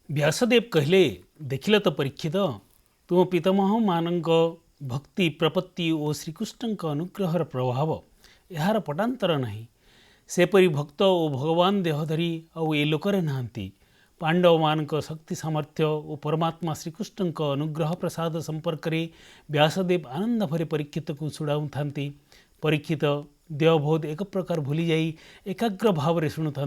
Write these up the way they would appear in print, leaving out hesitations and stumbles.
व्यासदेव कहले देखिल तो परीक्षित तुम पितामह मानक भक्ति प्रपत्ति और श्रीकृष्ण अनुग्रहर प्रभाव यार पटांतर नहीं सेपरी भक्त और भगवान देहधरी आउ ए लोकरे नाहांती पांडव मानक शक्ति सामर्थ्य और परमात्मा श्रीकृष्ण अनुग्रह प्रसाद संपर्क में व्यासदेव आनंद भरे परीक्षित को शुणाऊ था परीक्षित देवबोध एक प्रकार भूली जाई एकाग्र भाव शुणुता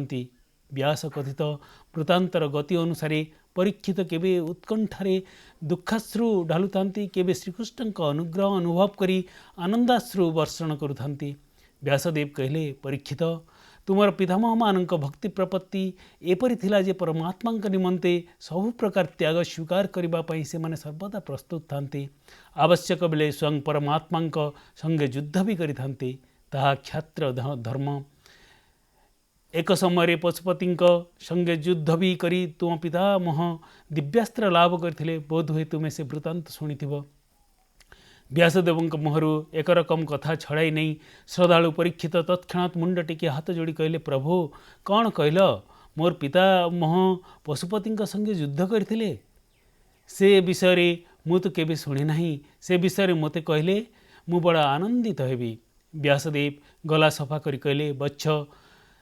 व्यास कथित वृत्तांतर गति अनुसार परीक्षित केबे उत्कंठारे दुखाश्रु ढालुतांती केबे श्रीकृष्ण अनुग्रह अनुभव करी आनंदाश्रु वर्षण करुतांती। व्यासदेव कहले परीक्षित तुमर पितामह मानक भक्ति प्रपत्ति एपरि थिला जे परमात्मा निमंते सबु प्रकार त्याग स्वीकार करने से माने सर्वदा प्रस्तुत थांती आवश्यक बेले स्वयं परमात्मा संगे युद्ध भी करिथांती ताहा क्षात्र धर्म एक समय पशुपति संगे युद्ध भी करी तुम पितामह दिव्यास्त्र लाभ करथिले बोध हुए तुम्हें से वृत्तांत शुणिथिब। व्यासदेव मुहरु एक रकम कथा छड़ाई नहीं श्रद्धालु परीक्षित तत्क्षणात मुंड टेकी हाथ जोड़ी कहले प्रभु कौन कहल मोर पितामह पशुपति संगे युद्ध करथिले से विषय मु तो केबे शुणी नहीं से विषय मते कहले मु बड़ा आनंदित हेबी। व्यासदेव गला सफा करी कहले बच्छ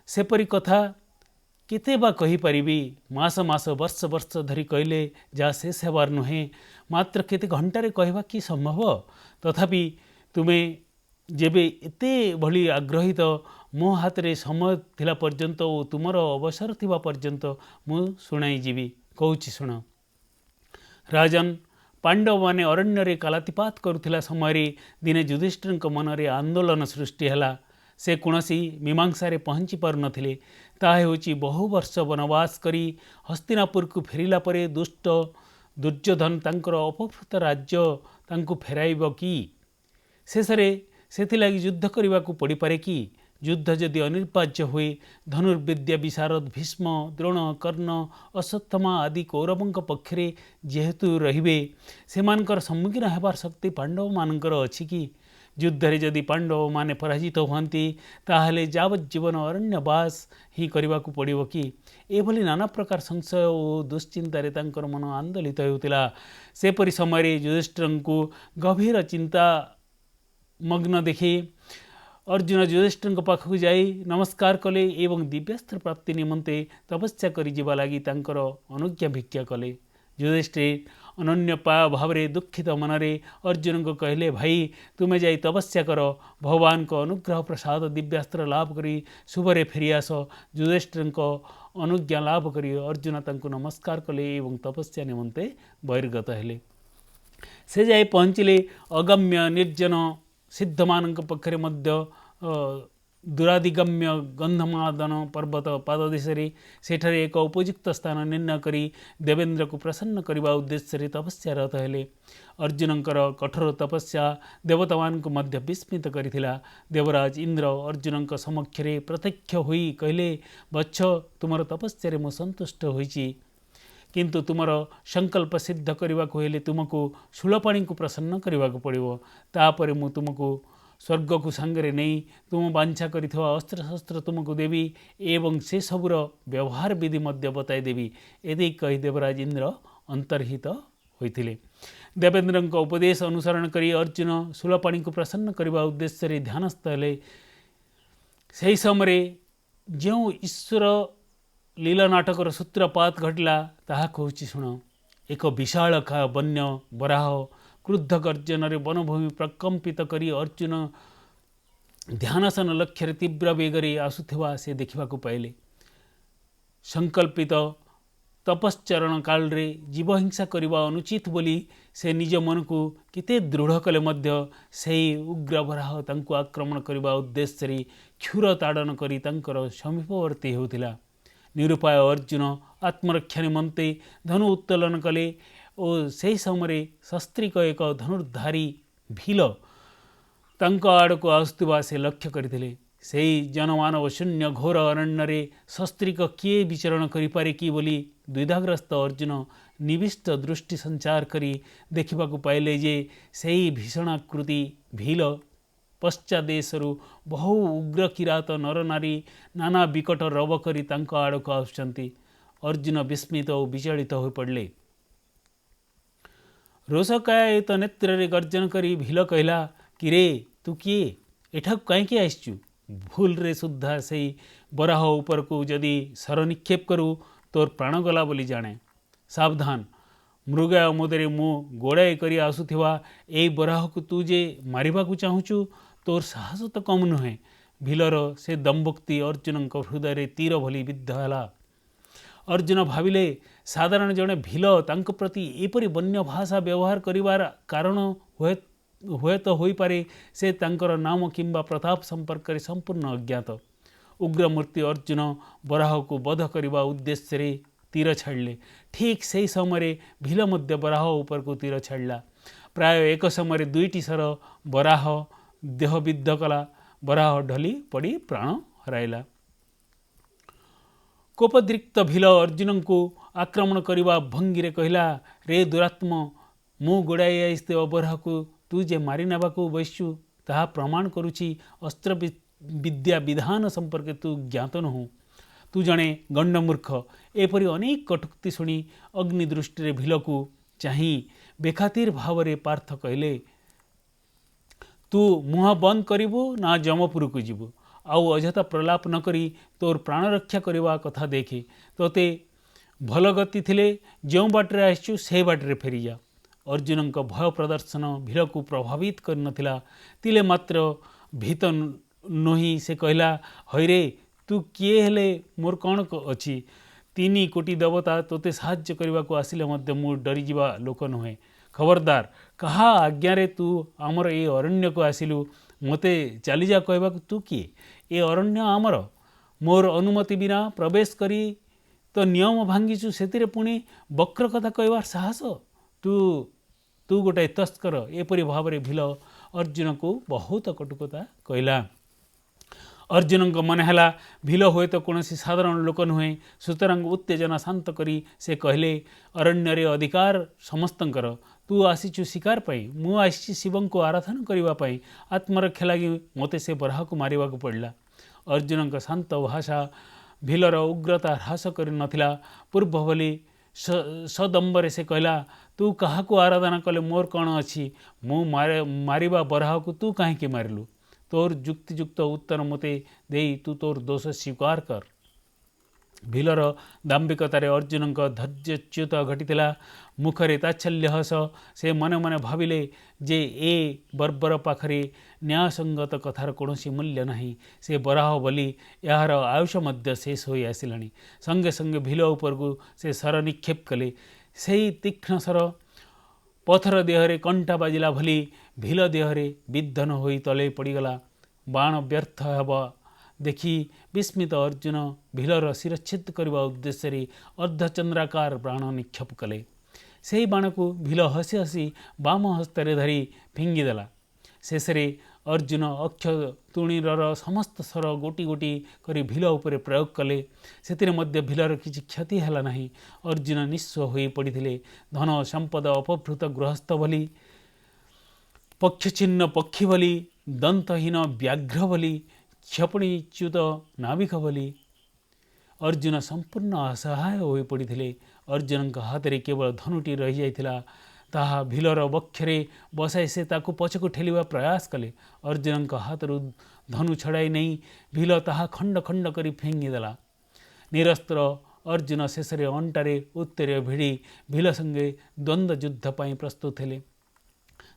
सेपरी कथा केते बा कही पारिबी मास मास वर्ष वर्ष धरी कहले जा शेष हेबार नुहे मात्र केते घंटारे कहवा कि संभव तथापि तुमे जेबे एते भली आग्रहित मो हाथ रे समय थिला पर्यंत ओ तुमर अवसर थिबा पर्यंत मु सुनाई जीवी कहूची सुन। राजन पांडव माने अरण्य रे कालातिपात करुथिला समय दिने युधिष्ठिर मनरे आंदोलन सृष्टि हला से कौनसी मीमांसा पहुँची पार नथिले ताहा हेउची बहु वर्ष वनवास करी हस्तिनापुर को फेरिला परे दुष्ट दुर्योधन तांकर अपहृत राज्य तांको फेराइब कि शेषरे सेथिलागि युद्ध करने को पड़ पारे कि युद्ध जदि अनिर्वाज्य हुए धनुर्विद्या विशारद भीष्म द्रोण कर्ण अश्वत्थमा आदि कौरवों पक्षरे जेहेतु रहिबे सेमानकर सम्मुखीन हेबार शक्ति पांडव मानकर अछि कि युद्धरे जदि पांडव माने पराजित होती ताहले जावज्जीवन अरण्यवास ही करने को पड़ो कि एभली नाना प्रकार संशय और दुश्चिंतार तांकर मन आंदोलित होता सेपरी समय युधिष्ठिर को गभीर चिंता मग्न देखि अर्जुन युधिष्ठिर पाखक जाई नमस्कार कले एवं दिव्यास्त्र प्राप्ति निमंते तपस्या करि जिबा लागि तांकर अनुज्ञा भिक्षा कले। युधिष्ठिर अनन्यपाय भाव दुखित मनरे अर्जुन को कहले भाई तुम्हें जाई तपस्या कर भगवान को अनुग्रह प्रसाद दिव्यास्त्र लाभ करी शुभरे फेरियास। युधिष्ठिर अनुज्ञा लाभ करी अर्जुन तांको नमस्कार कले एवं तपस्या निमंते बहिर्गत हेले। से जाई पहुँचले अगम्य निर्जन सिद्धमान पक्षरे मध्य दुरादिगम्य गंधमादन पर्वत पाददेशरे सेठरे एक उपयुक्त स्थान निर्णय करी देवेंद्र को प्रसन्न करने उद्देश्य तपस्यारत हेले। अर्जुनकर कठोर तपस्या देवतामान को मध्य विस्मित करिथिला। देवराज इंद्र अर्जुन समक्षरे प्रत्यक्ष होई कहले वत्स तुमर तपस्या मु संतुष्ट होईची किंतु तुमर संकल्प सिद्ध करने को हेले तुमको शूलपाणी को प्रसन्न करने को पड़ो तापर मु तुमको स्वर्ग को सांगरे नहीं तुम बांछा करिथवा अस्त्र शस्त्र तुमको देवी एवं से सबुर व्यवहार विधि मध्य बताई देवी एदे कही देवराज इंद्र अंतर्हित होइथिले। देवेंद्र उपदेश अनुसरण करी अर्जुन शूलपाणी को प्रसन्न करने उद्देश्य ध्यानस्थ हेले। सही समय जो ईश्वर लीला नाटकर सूत्रपात घटला ताहा कहूची शुण। एक विशाल वन्य बराह क्रुद्ध गर्जन वनभूमि प्रकंपित करी अर्जुन ध्यानसन लक्ष्य तीव्र वेगरे आसुथिबा से देखा पाइले। संकल्पित तपश्चरण काल रे जीवहिंसा करने अनुचित बोली से निज मन को किते दृढ़ कले मध्य सही उग्र बराह तांको आक्रमण करने उद्देश्य क्षुर ताड़न करी तांकर समीपवर्ती होतिला। निरुपाय अर्जुन आत्मरक्षा निमंते धनु उत्तोलन कले और से समय शस्त्रिक एक धनुर्धारी भील तांको आड़ को आसुवा से लक्ष्य करथिले। सेही जनमानव शून्य घोर अरण्य शस्त्रिक किए विचरण करिपारे कि बोली द्विधाग्रस्त अर्जुन निविष्ट दृष्टि संचार करी देखा पाइले जे सेही भीषणाकृति भील पश्चादेशरू बहु उग्र किरात नरनारी नाना विकट रव करी तांको आड़ को आसुचंती। अर्जुन विस्मित और विचलित हो पड़े। रोषकायित नेत्र गर्जन करी भील कहला, किरे तू किए एठा कहीं आसचु? भूल रे सुद्धा से बराह ऊपर को जदि सर निक्षेप करू तोर प्राण गला बोली जाने। सावधान, मृगा मुदरे मु गोड़ाई करी आसुथिबा एई बराह को तू जे मारिबा को चाहुचु, तोर साहस तो कम नुहे। भीलर से दम्भुक्ति अर्जुन हृदय तीर भली बिद्ध है। अर्जुन भाविले साधारण जड़े भील तांको प्रति एपरी वन्य भाषा व्यवहार करिवार कारण हुए तो हो पारे से तांकर नाम किंबा प्रताप संपर्क में संपूर्ण अज्ञात। उग्रमूर्ति अर्जुन बराह को वध करने उद्देश्य रे तीर छाड़ले। ठीक से समय भील मध्य बराह ऊपर को तीर छाड़ा। प्राय एक समय दुईटी सर बराह देह विद्ध कला। बराह ढली पड़ी प्राण हराइला। कोपदृक्त भील अर्जुन को आक्रमण करने भंगी कहला, रे दुरात्म, मु गोड़ाई आईस्ते बराह को तू जे मारी नेबा को बैसु ताहा प्रमाण करुची अस्त्र विद्या विधान संपर्क तू ज्ञात नहु। तू जड़े गंडमूर्ख। एपरी अनेक कटुक्ति शुणी अग्निदृष्टि भील को चाही बेखातिर भाव में पार्थ कहले, तू मुह बंद करिबु ना जमपुर को जीवु? आउ अजथा प्रलाप न करी तोर प्राण रक्षा करवा कथा देखे। तोते भल गति थिले जो बाटे आसचु से बाटे फेरी जा। अर्जुन का भय प्रदर्शन भील को प्रभावित कर नथिला। तिले मात्र भीत नही से कहला, हईरे तू किए हेले मोर कौन अच्छी? 3 कोटी देवता तोते साहाय्य करने को आसिले मध्य मु डरीजा लोक नुहे। खबरदार, कहा आज्ञारे तू आमर ए अरण्य को आसिलु? मते चली जा कहबा तू किए? ए अरण्य आमर। मोर अनुमति बिना प्रवेश करी तो नियम भांगीचु, से पुणी वक्र कथा कहबार साहस? तू गोटे तस्कर। एपरी भाव में भील अर्जुन को बहुत कटुकता कहला। अर्जुन को मन है भील हुए तो कौन साधारण लोक नुहे। सुतरां उत्तेजना शांत करी से कहले, अरण्य अधिकार समस्तंकर। तू आसीचु शिकार पाई, मु आसी शिव को आराधना करने। आत्मरक्षा लगी मते से बराह को मारिबा को पड़ला। अर्जुन का शांत भाषा भीलर उग्रता ह्रास कर नथिला। पूर्व भली सदम्बरे से कहला, तू कहा को आराधना कले मोर कौन अच्छी? मु मारिबा बराह को तू कहीं मारिलु? तोर जुक्तियुक्त उत्तर मते देई तू तोर दोष स्वीकार कर। भीलर दाम्भिकतार अर्जुन का धैर्यच्युत घटीला। मुखरे ताच्छल्य हस। से मने मने भाविले जे ए बर्बर पाखरे न्यायसंगत कथार कौन मूल्य नहीं। से बराह बोली यार आयुष मध्य शेष हो आसिलानी। संगे संगे भील उपर को से सर निक्षेप कले। से तीक्ष्ण सर पथर देहरे कंटा बाजिला भली भील देहरे विद्धन होई तले पड़गला। बाण व्यर्थ हेबा देखि विस्मित अर्जुन भीलर शिरच्छेद करने उद्देश्य अर्धचंद्राकार बाण निक्षेप कले। से बाण को भील हसी हसी बाम हस्तर धरी फिंगिदेला। शेष अर्जुन अक्ष तुणीर समस्त स्वर गोटी गोटी करी भील उपर प्रयोग कले। से मध्य भीलर किसी क्षति है नहीं। अर्जुन निस्व हो पड़ते। धन संपद अपभृत गृहस्थ भली, पक्षचिन्न पक्षी भली, दंतहीन व्याघ्र भली, क्षपणीच्युत नाविक भली अर्जुन संपूर्ण असहाय हो पड़ते। अर्जुन का हाथ में केवल धनुटी रही जाइथिला। ताहा भीलर वक्षरे बसाई से ताकू पछकू ठेलिबा प्रयास कले। अर्जुन का हाथ रू धनु छड़ाई नहीं भील ताहा खंड खंड करी फेंगिदेला। निरस्त्र अर्जुन शेष अंटारे उत्तर भिड़ी भील संगे द्वंद्व युद्ध पाई प्रस्तुत हेले।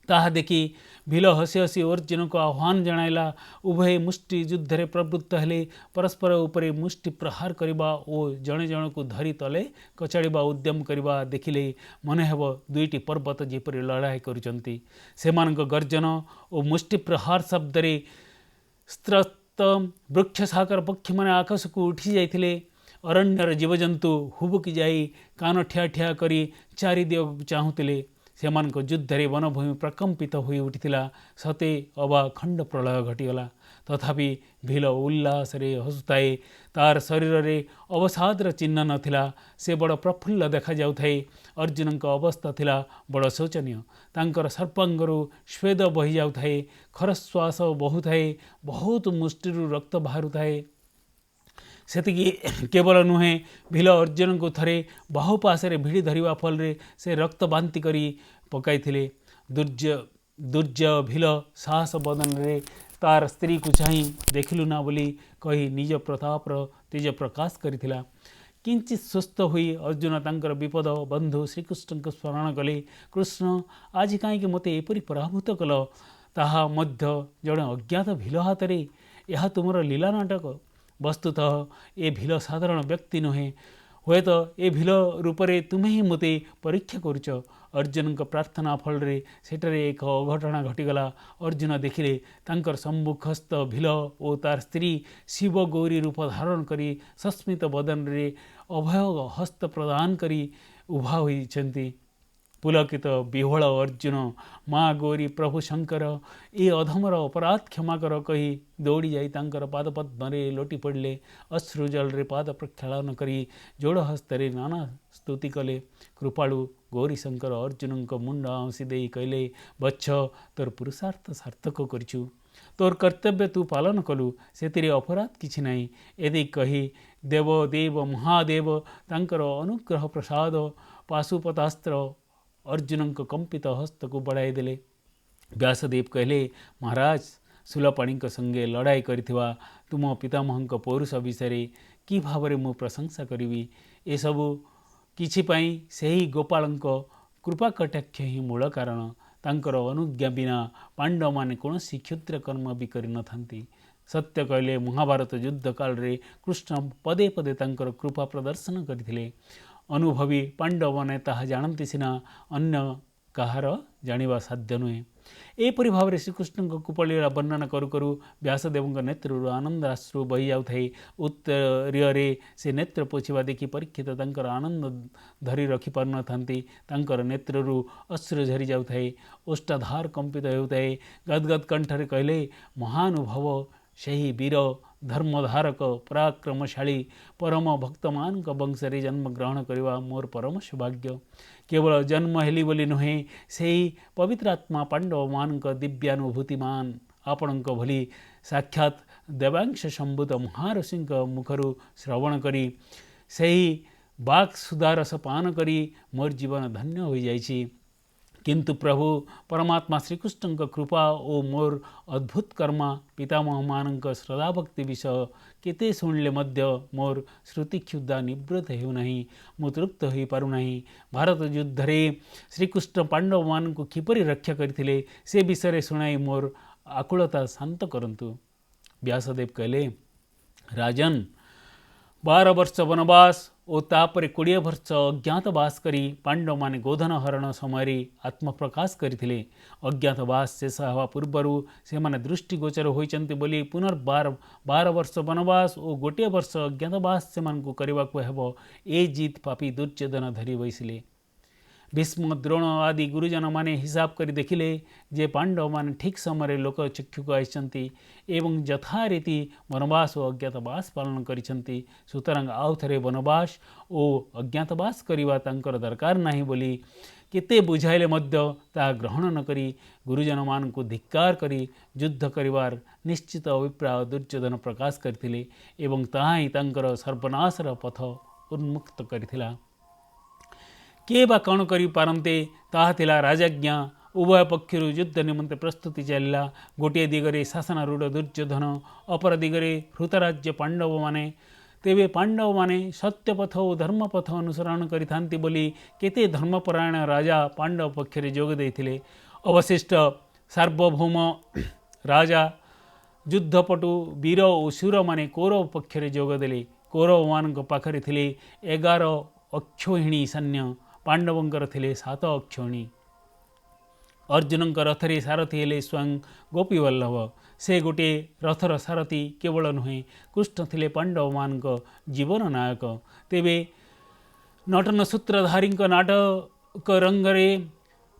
ताहा देखि भील हसी हसी अर्जुन को आह्वान जनाइला। उभय मुष्टि युद्ध रे प्रवृत्त हेले। परस्पर उपरे मुष्टि प्रहार करबा और जणे जण को धरी तले कचाड़िबा उद्यम करबा देखिले मन हेब दुईटी पर्वत जेपरि लड़ाई करुचंती। सेमानक गर्जन और मुष्टि प्रहार शब्द रे स्त्रस्त वृक्ष साकर पक्षी माने आकाश को उठी जाइथिले। अरण्यर जीवजंतु हुबुकी जाई कान ठिया ठिया करी चारिदिग चाहुतिले। सेमानक युद्धरे वनभूमि प्रकंपित हो उठिथिला। सते अबा खंड प्रलय घटीगला। तथापि भील उल्लास रे हसुताए। तार शरीर रे अवसादर चिन्ह नथिला। से बड़ प्रफुल्ल देखा जाउथाए। अर्जुन का अवस्था थिला बड़ शोचनीय। तांकर सर्पांगरु स्वेद बही जाउथाए। खरश्वास बहुथाए। बहुत मुष्टिरु रक्त बाहरुथाए। सेतिकी केवल नुहे भील अर्जुन को थरे बाहुपाशे भिड़ी धरिबा फल से रक्त बांति करी पकाई दुर्जय भील साहस बदन रे तार स्त्री को चाही देखिलु ना बोली कही निज प्रतापर तेज प्रकाश करिथिला। किंचित सुस्थ हुई अर्जुन तांकर विपद बंधु श्रीकृष्ण को स्मरण कले। कृष्ण आज कहीं मते एपरी पराभूत कल, ताहा मध्य जड़े अज्ञात भील हाथ रे। यह तुमर लीला नाटक। वस्तुतः ए भील साधारण व्यक्ति नुहे, हुए तो ए भील रूपरे तुम्हें ही मते परीक्षा करुच। अर्जुन को प्रार्थना फल रे सेठरे एक अघटना घटीगला। अर्जुन देखिले तांकर सम्मुखस्थ भील और तार स्त्री शिव गौरी रूप धारण करी सस्मित बदन रे अभय हस्त प्रदान करी उभा होइछन्ति। पुलकित विह्वल अर्जुन माँ गौरी प्रभु शंकर ए अधमर अपराध क्षमा कर कही दौड़ी जाई तांकर पादपद्मरे लोटी पड़ले। अश्रुजल रे पाद प्रक्षालन करी जोड़ हस्तरे नाना स्तुति कले। कृपालु गौरी शंकर अर्जुन को मुंड आंसी दे कहले, बच्छ तोर पुरुषार्थ सार्थक करछु, तोर कर्तव्य तू पालन कलु, सेतिरे अपराध किछि नाही। यदि कही देव देव महादेव तांकर अनुग्रह प्रसाद पाशुपतास्त्र अर्जुन को कंपित हस्त को बढ़ाई देले। व्यासदेव कहले, महाराज शूलपाणी संगे लड़ाई करिथिबा तुम पितामह पौरुष विषय कि भाव मु प्रशंसा करी। ए सबु किछि पाई सेही गोपाल कृपा कटाक्ष ही मूल कारण। तांकर अनुज्ञा बिना पांडव माने कौनसी क्षुद्र कर्म भी करि न थांती। सत्य कहले महाभारत युद्ध काल रे कृष्ण पदे पदे तांकर कृपा प्रदर्शन करथिले। अनुभवी पांडव माने ताहा जानती सिना, अन्य कहार जानिबा साध्य नुहे। एपरि भाव में श्रीकृष्ण को कुपलीला वर्णना करू करू व्यासदेव नेत्रु आनंदाश्रु बही जाऊे। उत्तरीय से नेत्र पोछिबा देखि परीक्षित तांकर आनंद धरी रखि पार न थांती। तांकर नेत्रु अश्रु झरी जाऊे, ओष्ठाधार कंपित होउଥାଏ। गदगद कंठरे कहले, महानुभव सही वीर धर्मधारक पराक्रमशाली परम भक्तमान वंशरे जन्म ग्रहण करवा मोर परम सौभाग्य। केवल जन्म हेली बोली नुहे, सेही पवित्र आत्मा पांडव मान दिव्यानुभूतिमान आपण भली साक्षात देवांश संभूत महाऋषि मुखर श्रवण करी सही बाक सुधारस पान करी मोर जीवन धन्य हो जाइछि। किंतु प्रभु परमात्मा श्रीकृष्ण कृपा और मोर अद्भुत कर्मा पितामह मान श्रद्धा भक्ति विषय केते शुणिले मध्य मोर श्रुति क्षुद्धा निवृत्त हेउना, मु तृप्त हो पारुना। भारत युद्ध रे श्रीकृष्ण पांडव मान को किपरि रक्षा करथिले से विषय शुणाई मोर आकुलता शांत करंतु। व्यासदेव कहले, राजन 12 वर्ष वनवास और तापरे 20 वर्ष अज्ञातवास करी पांडव माने गोधन हरण समय आत्मप्रकाश करथिले। अज्ञातवास शेष हवा पूर्वर से माने दृष्टिगोचर होइचंती बोली पुनर्बार 12 वर्ष वनवास और 1 वर्ष अज्ञातवास से मानकु करबाकु हेबो। ए जीत पापी दुर्योधन धरी बैसिले। भीष्म द्रोण आदि गुरुजन माने हिसाब करी देखिले जे पांडव माने ठीक समय लोक चक्षुक आइछंती एवं यथारीति वनवास और अज्ञातवास पालन करिछंती। सुतरां आउ थरे वनवास और अज्ञातवास करिवा तांकर दरकार नाही बोली केते बुझाइले मध्य ता ग्रहण न करी गुरुजन मान को धिक्कार करी युद्ध करिवार निश्चित अभिप्राय दुर्योधन प्रकाश करथिले एवं ताहा ही तांकर सर्वनाशर पथ उन्मुक्त करथिला। के बा कौन करी पारंते ताहा थिला राजाज्ञा। उभय पक्षर युद्ध निमंते प्रस्तुति चलला। गोटे दिगरे शासनारूढ़ दुर्योधन, अपर दिगरे हृतराज्य पांडव माने। तेबे पांडव माने सत्यपथ और धर्मपथ अनुसरण करिथांती बोली केते धर्मपरायण राजा पांडव पक्षरे जोग देथिले। अवशिष्ट सार्वभौम राजा युद्धपटु वीर और शूर माने कौरव पक्षरे जोग देले। कौरव मान पाखरे थिले 11 अक्षोहिणी सैन्य, पांडवंकर थिले 7 अक्षोहिणी। अर्जुन रथरे सारथी हेले स्वयं गोपीवल्लभ। से गोटे रथर सारथी केवल नुहे, कृष्ण थिले पांडव मान जीवन नायक। तेबे नटन सूत्रधारी नाटक रंगरे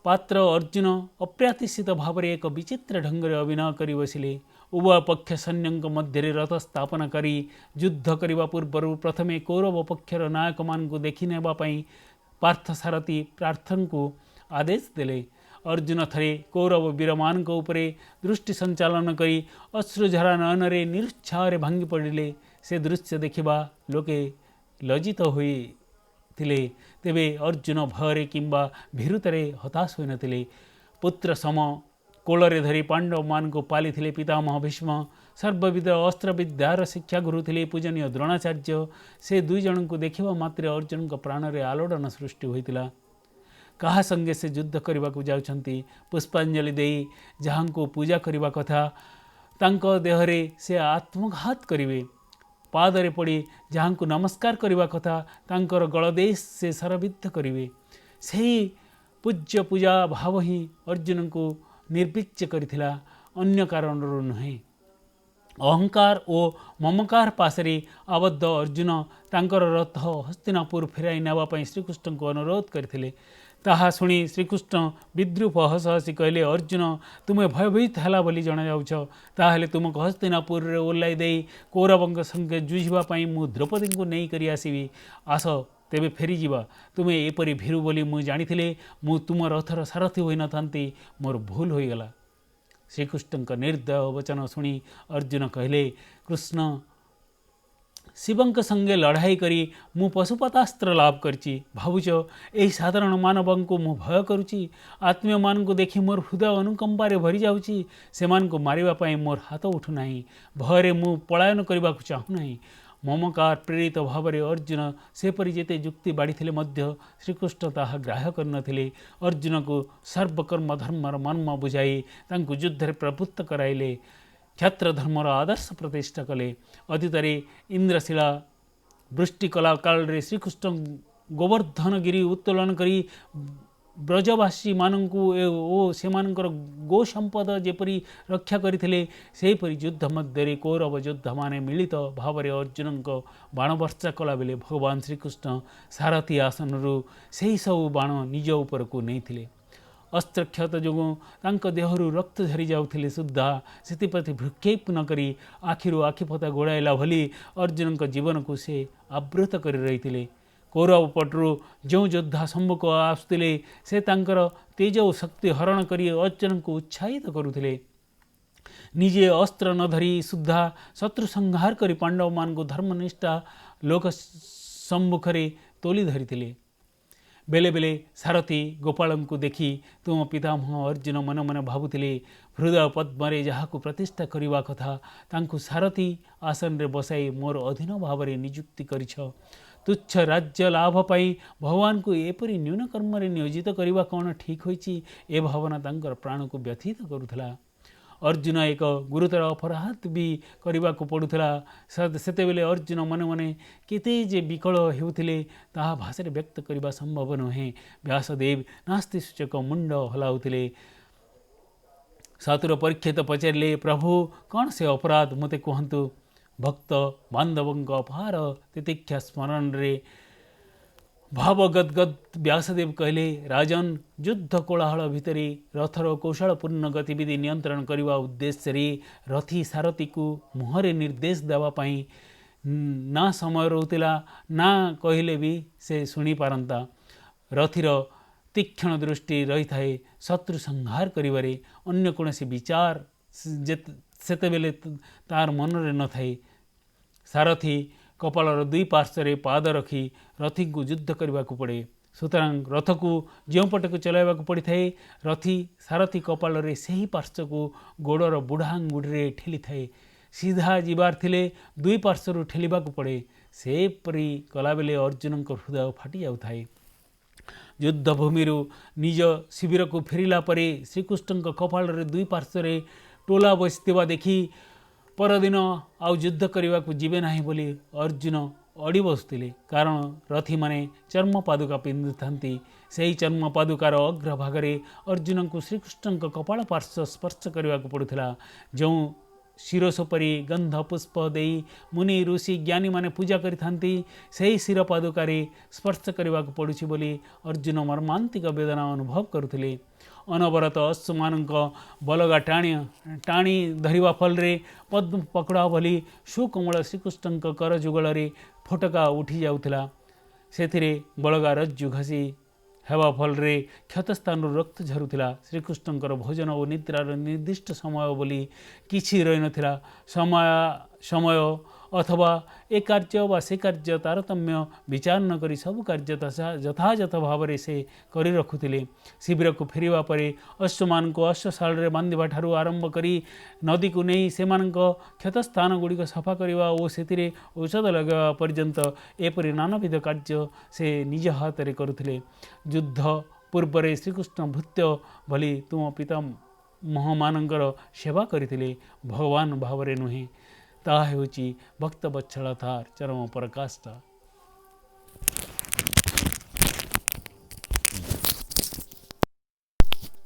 पात्र अर्जुन अप्रत्याशित भाव एक विचित्र ढंगरे अभिनय करी बसिले। उभय पक्ष सैन्य मध्य रथ स्थापना करी युद्ध करने पूर्व प्रथमे कौरव पक्षर नायक मान को देखि नेबा पई पार्थसारथी प्रार्थन को आदेश देले। अर्जुन थरे कौरव वीरमान उपरे दृष्टि संचालन करी अश्रुझरा नयन निरुत्साह भांगी पड़िले। से दृश्य देखा लोके लज्जित होइथिले। तेबे अर्जुन भୟରେ किंबा भीरुतरे हताश होई नथिले। पुत्र सम कोଳରେ धरी पांडव मान को पाली थिले पितामह भीष्म, सर्वविध अस्त्र विद्यार शिक्षा गुरु थिले पूजनीय द्रोणाचार्य। से दुई जन को देखा मात्र अर्जुन को प्राण रे आलोड़न सृष्टि होइतिला। कहा संगे से युद्ध करने को जाउछंती, पुष्पांजलि देई जहां को पूजा करने कथा तांको देहरे से आत्मघात करिवे। पादरे पड़ी जहां को नमस्कार करने कथा तांकर गलदेश से सरविद्ध करिवे। सही पूज्य पूजा भाव ही अर्जुन को निर्विच्य करिथिला, अन्य कारण नुहे। अहंकार और ममकार पासरे आबद्ध अर्जुन तांकर रथ हस्तिनापुर फेराई नेबा पई श्रीकृष्ण को अनुरोध करथिले। ताहा शुणी श्रीकृष्ण विद्रूप हस हसी कहले, अर्जुन तुम्हें भयभीत है बोली जना जाउछ, ताहले तुमको हस्तिनापुर रे ओल्लाई देई कौरवंक संगे जुझिबा पई मु द्रौपदी को नहीं करी आसीबी। आस तेबे फेरी जीवा। तुम्हें एपरी भीरु बोली मु जानिथिले, मु तुम रथर सारथी होई नथांती, मोर भूल होईगला। श्रीकृष्ण का निर्दय वचन शुणी अर्जुन कहले, कृष्ण शिवंक संगे लड़ाई करी मु पशुपतास्त्र लाभ करची। भावुच यही साधारण मानव को मु भय करुची। आत्मीय मान को देखी मोर हृदय अनुकंपारे भरी जाउची। सेमान को मारिबा पई मोर हाथ उठु नाही। भयरे मु पलायन करबा को चाहू नाही। ममकार प्रेरित भाव में अर्जुन सेपरी जेते युक्ति बाढ़ी मध्य श्रीकृष्ण ताहा ग्राह्य करनथिले। अर्जुन को सर्वकर्म धर्मर मर्म बुझाई तांको युद्धरे प्रवृत्त कराइले। क्षत्र धर्मर आदर्श प्रतिष्ठा कले। अतीतरे इंद्रशिला वृष्टि कला काल रे श्रीकृष्ण गोवर्धन गिरी उत्तोलन करी ब्रजवासी मानू ओ सेमानकर गो संपद जेपरी रक्षा करथिले, सेहीपरि युद्ध मध्य कौरव योद्धा माने मिलित भाव में अर्जुन को बाण वर्षा कला बेले भगवान श्रीकृष्ण सारथी आसन से सब बाण निज उपर को नहीं। अस्त्रक्षत जो देहरु रक्त झरी जाउथिले सुद्धा से भ्रुक्षेप न करी आखिरु आखिपता गोड़ाइला भली अर्जुन को जीवन को से आवृत कर रही। कौरव पटरू जो योद्धा सम्मुख आसुले से तांकर तेज और शक्ति हरण करी अर्जुन को उत्साहित करुथिले। निजे अस्त्र न धरी सुद्धा शत्रु संहार करी पांडव मान को धर्मनिष्ठा लोक सम्मुखरे तोली धरिथिले। बेले बेले सारथी गोपाल को देखी तुम पितामह अर्जुन मन मन भावुले हृदय पद्मरे जहां प्रतिष्ठा करने कथा तांको सारथी आसन रे बसाई मोर अधीन भाव में नियुक्ति करिछ। तुच्छ राज्य लाभ पाई भगवान को एपरी न्यून कर्म रे नियोजित करवा कौन ठीक होइछि, ए भावना तांकर प्राण को व्यथित करुथला। अर्जुन एक गुरुतर अपराध भी करने को पड़ूला। सेतेबेले अर्जुन मन मने केते जे विकल हेउथिले ताहा भाषा व्यक्त करने संभव नुहे। व्यासदेव नास्ति सूचक मुंड हलाउथिले। सातुर परीक्षित पचारे, प्रभु कौन से अपराध मते कहतु। भक्त बांधवों अपार तितिक्षा स्मरण रे भाव गदगद व्यासदेव कहले, राजन युद्ध कोलाहल भितरी रथर कौशलपूर्ण गतिविधि नियंत्रण करने उद्देश्य रे रथी सारथी को मुहरे निर्देश देवाई ना समय रोला ना कहले भी से शुणी पारंता। रथीर तीक्षण दृष्टि रही थाए शत्रु संहार करिबारे अन्य कौनसी विचार सेतेबेले तार मन रे न थाए। सारथी कपालर दुई पार्श्व पाद रखी रथी को युद्ध करने को पड़े। सुतरां रथ को जो पटे को चलाइबा को पड़ी थाए रथी सारथी कपाल रे सही पार्श्व को गोड़र बुढ़ा आंगुठी ठेली थाए। सीधा जीवार थिले दुई पार्श्व ठेलिबा को पड़े। सेपरी कलाबेले अर्जुन को हृदय फाटी जाउथाए। युद्धभूमि निज शिविर को फेरिला परे श्रीकृष्ण कपाल रे दुई पार्श्व टोला बसवा देखी परदिन आउ युद्ध करने को जीवे नहीं बोली अर्जुन अड़ी बसुले। कारण रथी माने चर्म पादुका पिंधि थांती। से चर्म पादुकार अग्रभागे अर्जुन को श्रीकृष्ण कपाल पार्श्व स्पर्श करने को पड़ूला। जो शिरोसोपरी गंध पुष्प देई मुनि ऋषि ज्ञानी माने पूजा करिथांती सेही शिर पादुकारे स्पर्श करने को पड़ुछि बोली अर्जुन मर्मांतिक वेदना अनुभव करुथिले। अनवरत अश्वमानक बलगा टाणी धरिबा फल रे पद्म पकड़ा भली सुकोमल श्रीकृष्ण कर जुगल फोटका उठी जाउथिला। सेथिरे बलगा रज्जु घसी हेबा फल रे क्षतस्थान रक्त झरुथिला। श्रीकृष्णकर भोजन और निद्रार निर्दिष्ट समय बोली किछि रही नथिला। समय अथवा ए कार्य बा से कार्य तारतम्य विचार न करी सब कार्य यथायथ भाव से करी रखुथिले। शिविर को फेरिबा परे अश्वमान को अश्वशाल रे बांधिबा ठारू आरंभ करी नदी को नहीं सेमानक क्षतस्थान गुड़िक सफा करवा और से औषध लगावा पर्यंत एपरी नानाविध कार्य से निज हाथ रे करुथिले। युद्ध पूर्व श्रीकृष्ण भृत्य भली तुम पिता महमानंकर सेवा करथिले भगवान भावरे नुहे। ताहा हेउची भक्त बत्सलतार चरम पराकाष्ठा।